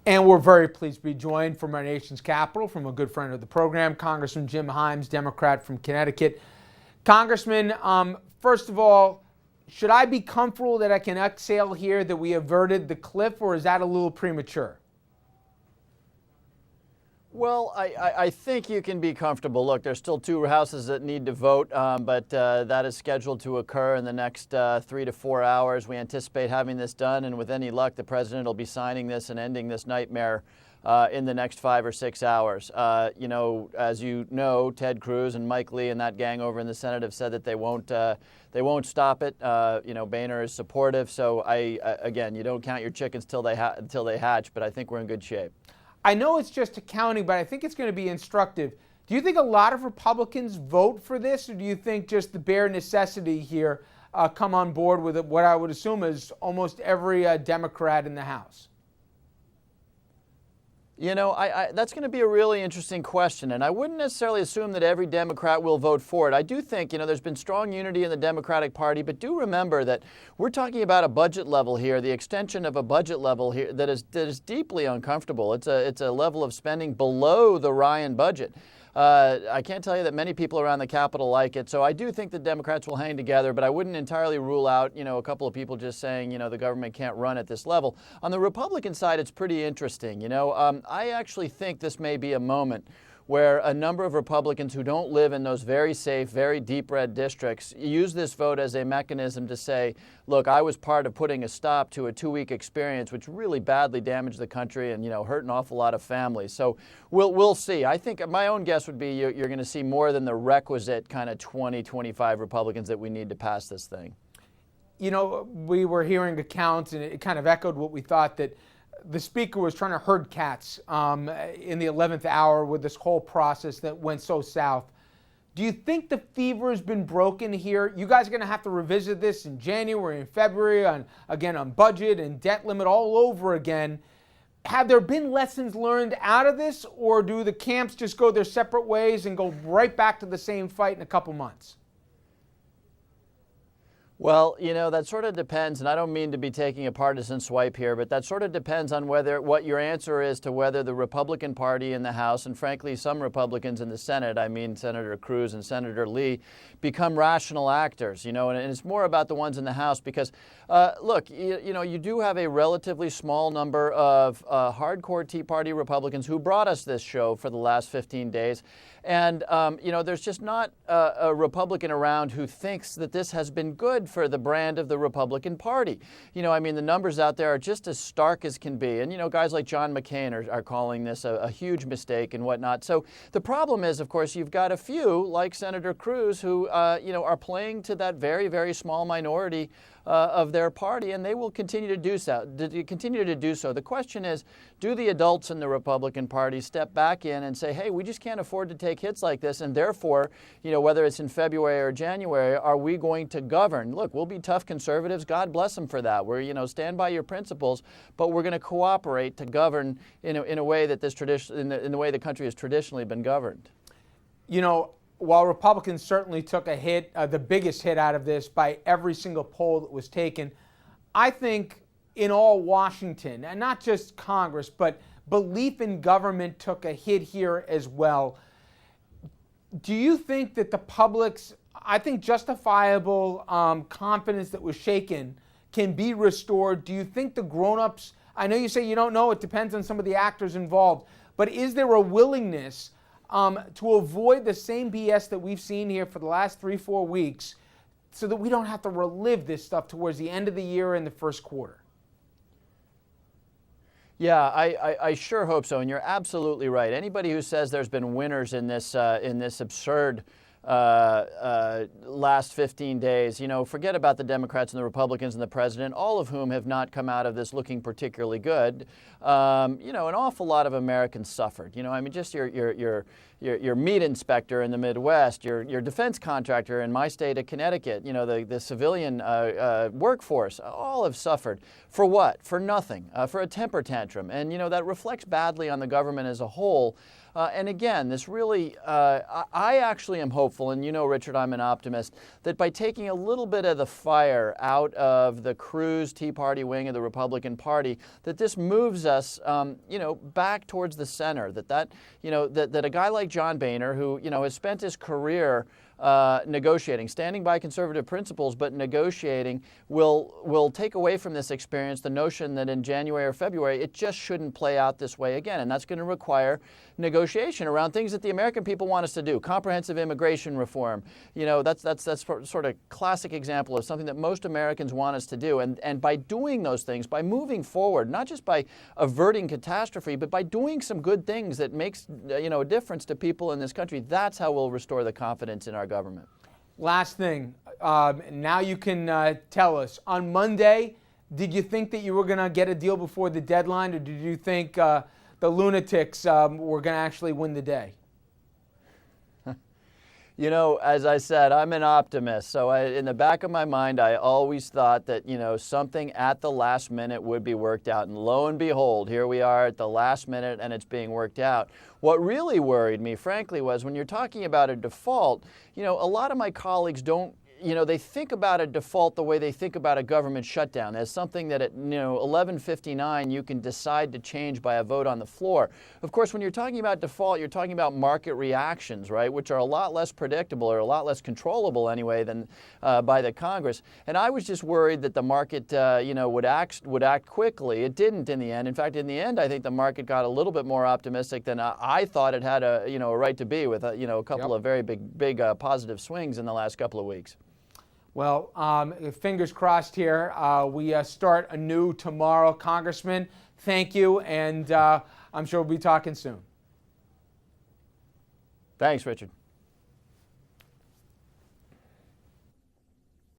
And we're very pleased to be joined from our nation's capital from a good friend of the program, Congressman Jim Himes, Democrat from Connecticut. Congressman, first of all, should I be comfortable that I can exhale here that we averted the cliff, or is that a little premature? Well, I think you can be comfortable. Look, there's still two houses that need to vote, but that is scheduled to occur in the next 3 to 4 hours. We anticipate having this done, and with any luck, the president will be signing this and ending this nightmare in the next 5 or 6 hours. As you know, Ted Cruz and Mike Lee and that gang over in the Senate have said that they won't stop it. Boehner is supportive. So again, you don't count your chickens until they hatch, but I think we're in good shape. I know it's just accounting, but I think it's going to be instructive. Do you think a lot of Republicans vote for this, or do you think just the bare necessity here come on board with it, what I would assume is almost every Democrat in the House? That's going to be a really interesting question, and I wouldn't necessarily assume that every Democrat will vote for it. I do think, there's been strong unity in the Democratic Party, but do remember that we're talking about a budget level here, the extension of a budget level here that is deeply uncomfortable. It's a level of spending below the Ryan budget. I can't tell you that many people around the Capitol like it, so I do think the Democrats will hang together, but I wouldn't entirely rule out, a couple of people just saying, the government can't run at this level. On the Republican side, it's pretty interesting. I actually think this may be a moment where a number of Republicans who don't live in those very safe, very deep red districts use this vote as a mechanism to say, look, I was part of putting a stop to a 2-week experience which really badly damaged the country and, hurt an awful lot of families. So we'll see. I think my own guess would be you're going to see more than the requisite kind of 20-25 Republicans that we need to pass this thing. We were hearing accounts, and it kind of echoed what we thought, that the speaker was trying to herd cats in the 11th hour with this whole process that went so south. Do you think the fever has been broken here? You guys are going to have to revisit this in January and February on budget and debt limit all over again. Have there been lessons learned out of this, or do the camps just go their separate ways and go right back to the same fight in a couple months? Well, that sort of depends, and I don't mean to be taking a partisan swipe here, but that sort of depends on what your answer is to whether the Republican Party in the House, and frankly some Republicans in the Senate, I mean Senator Cruz and Senator Lee, become rational actors, and it's more about the ones in the House because, look, you do have a relatively small number of hardcore Tea Party Republicans who brought us this show for the last 15 days. And, there's just not a Republican around who thinks that this has been good for the brand of the Republican Party. The numbers out there are just as stark as can be. And, guys like John McCain are calling this a huge mistake and whatnot. So the problem is, of course, you've got a few like Senator Cruz who, are playing to that very, very small minority of their party, and they will continue to do so. The question is, do the adults in the Republican Party step back in and say, hey, we just can't afford to take hits like this, and therefore, whether it's in February or January, are we going to govern? Look, we'll be tough conservatives. God bless them for that. We're, stand by your principles, but we're going to cooperate to govern in a way that in the way the country has traditionally been governed. While Republicans certainly took a hit, the biggest hit out of this by every single poll that was taken, I think in all Washington, and not just Congress, but belief in government took a hit here as well. Do you think that the public's, justifiable confidence that was shaken can be restored? Do you think the grown-ups, I know you say you don't know, it depends on some of the actors involved, but is there a willingness to avoid the same BS that we've seen here for the last 3-4 weeks so that we don't have to relive this stuff towards the end of the year and the first quarter? Yeah, I sure hope so, and you're absolutely right. Anybody who says there's been winners in this absurd last 15 days, forget about the Democrats and the Republicans and the president, all of whom have not come out of this looking particularly good. An awful lot of Americans suffered. Just your your meat inspector in the Midwest, your defense contractor in my state of Connecticut, the civilian workforce, all have suffered. For what? For nothing, for a temper tantrum. And, that reflects badly on the government as a whole. And again, this really, I actually am hopeful, and Richard, I'm an optimist, that by taking a little bit of the fire out of the Cruz Tea Party wing of the Republican Party, that this moves us, back towards the center, that a guy like John Boehner, who, has spent his career negotiating, standing by conservative principles, but negotiating, will take away from this experience the notion that in January or February it just shouldn't play out this way again, and that's going to require negotiation around things that the American people want us to do. Comprehensive immigration reform, that's sort of classic example of something that most Americans want us to do, and by doing those things, by moving forward, not just by averting catastrophe, but by doing some good things that makes a difference to people in this country, that's how we'll restore the confidence in our government. Last thing, now you can tell us, on Monday, did you think that you were going to get a deal before the deadline, or did you think the lunatics were going to actually win the day? As I said, I'm an optimist. So in the back of my mind, I always thought that, something at the last minute would be worked out. And lo and behold, here we are at the last minute and it's being worked out. What really worried me, frankly, was when you're talking about a default, a lot of my colleagues don't, they think about a default the way they think about a government shutdown, as something that at 11:59 you can decide to change by a vote on the floor. Of course, when you're talking about default, you're talking about market reactions, right, which are a lot less predictable, or a lot less controllable anyway than by the Congress. And I was just worried that the market, would act quickly. It didn't in the end. In fact, in the end, I think the market got a little bit more optimistic than I thought it had a right to be, with a couple of very big positive swings in the last couple of weeks. Well, fingers crossed here. We start anew tomorrow. Congressman, thank you, and I'm sure we'll be talking soon. Thanks, Richard.